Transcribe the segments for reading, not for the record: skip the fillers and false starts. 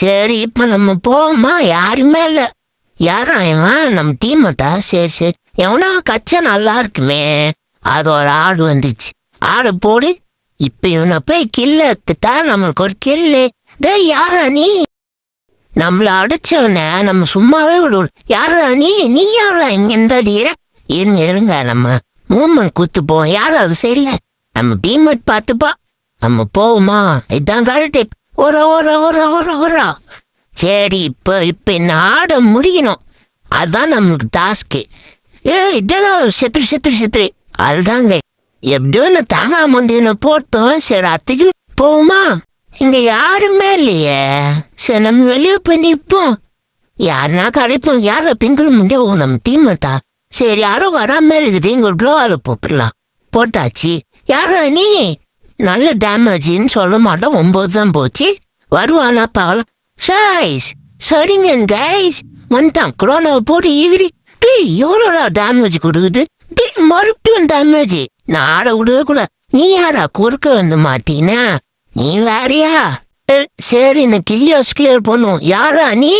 சரி இப்ப நம்ம போவோமா? யாருமே இல்ல. யாரா இவன்? நம்ம டீம்மட்டா? சரி சரி, எவனா கச்சா நல்லா இருக்குமே. அது ஒரு ஆடு வந்துச்சு. ஆடு போடு. இப்ப இவனை போய் கில்ல எடுத்துட்டா நம்மளுக்கு ஒரு கில்லு. டேய் யாரா நீ? நம்மள அடிச்சவன நம்ம சும்மாவே விடுவோம். யாரா நீ? நீ யாரா இங்க இந்த அடிக்கிற? இருங்க நம்ம மூமெண்ட் கூத்து போவோம். யாரும் அது சரியில்ல. நம்ம டீம்மேட் பார்த்துப்பா. நம்ம போவோமா? இதான் கரெக்ட். ஒரு சரி இப்ப என்ன ஆட முடியணும். அதுதான் நம்மளுக்கு டாஸ்க்கு. இதெல்லாம் செத்துரு அதுதாங்க. எப்படியோ நான் தாங்க முந்தின போட்டோம். சரி அத்துக்கு போவோமா? இங்க யாருமே இல்லையே. சரி நம்ம வெளியே போய் நிற்போம். யாருனா கிடைப்போம். யார பிங்கிற முடியும்? நம்ம டீம்மேட்டா? சரி யாரும் வராம இருக்குது. இங்க க்ளோவால போட்டுடலாம். போட்டாச்சு. யாரா நீ? நல்ல டேமேஜின்னு சொல்ல மாட்டோம். 9 தான் போச்சு. வருவானா பாவலாம். சரிங்க கைஸ், வந்துட்டான். குரோனாவை போட்டு ஈகிரி. எவ்வளோ டேமேஜ் கொடுக்குது. மறுபடியும் டேமேஜ். நான் ஆட விடவே கூட. நீ யாரா குறுக்க வந்து மாட்டீனா? நீ வேறியா? சரி நான் கிளியர் பண்ணுவோம். யாரா நீ?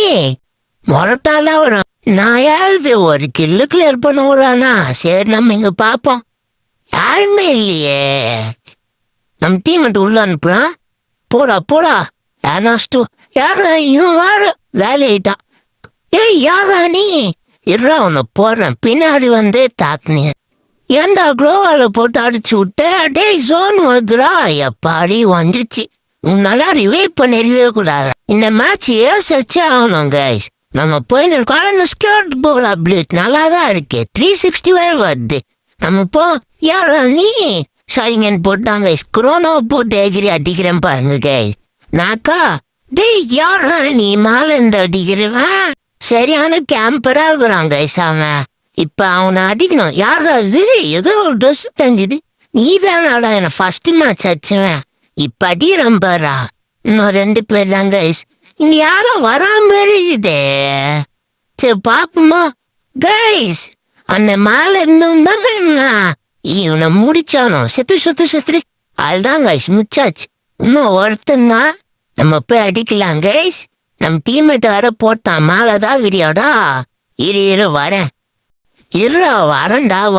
முரட்டாலாம் வரும். நான் யாரு ஒரு கில்லு கிளியர் பண்ண விடுறானா? சரி நம்ம இங்க பாப்போம். யாருமே இல்லையே. நம்ம டீம் உள்ள அனுப்புறான். போடா யாராஸ்டோ. யாரா இவன்? வேற வேலையிட்டான். யாரா நீ? இருறா உன்னை போடுறேன். பின்னாடி வந்து தாக்குனீங்க. ஏண்டா க்ளோவால போட்டு அடிச்சு விட்ட? டேய் ஜோன் வருதுடா. எப்பாடி வந்துச்சு. உன்னால ரிவைவ் பண்ணிடவே கூடாது. இந்த மேட்ச் ஏசச்சே ஆகணும் கைஸ். நம்ம போயின்னு ஸ்கேர்ட் போகலாம். பிளேட் நல்லா தான் இருக்கு. 360 வேறு வருது. நம்ம போ. யாரா நீ? சரிங்கன்னு போட்டாங்க. குரோனோ போட்டு எகிரி அடிக்கிறேன் பாருங்க கைஸ். நாக்கா டேய் யாரா நீ? மேல இருந்து அடிக்கிறவன் சரியான கேம்பரா இருக்கிறான் கைஸ். அவன் இப்ப அவனை அடிக்கணும். யாரா இது? ஏதோ ஒரு ட்ரெஸ் தங்குது. நீ தானாடா என்ன ஃபர்ஸ்ட் மேட்ச் அடிச்சுவேன். இப்ப அடிக்கிறேன் பாரா. இன்னும் 2 பேர் தான் கைஸ். இங்க யாரும் வராம இருக்குதே. சரி பாப்போமா கைஸ்? அந்த மேல இருந்தும் தான் இவனை முடிச்சானோ. செத்து அதுதான் கைஸ் முச்சாச்சு. இன்னும் ஒருத்தன்னா நம்ம போய் அடிக்கலாம் கைஸ். நம்ம டீம்மேட் வர போட்டான். மேலதான் விரியாடா. இரு வரேன்.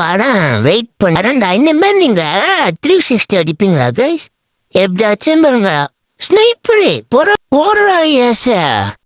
வரேன். வெயிட் பண்ண இனிமே நீங்க 360 அடிப்பீங்களா கைஸ்? எப்படியாச்சும் பாருங்க. ஸ்னைப்பரு போற ஏச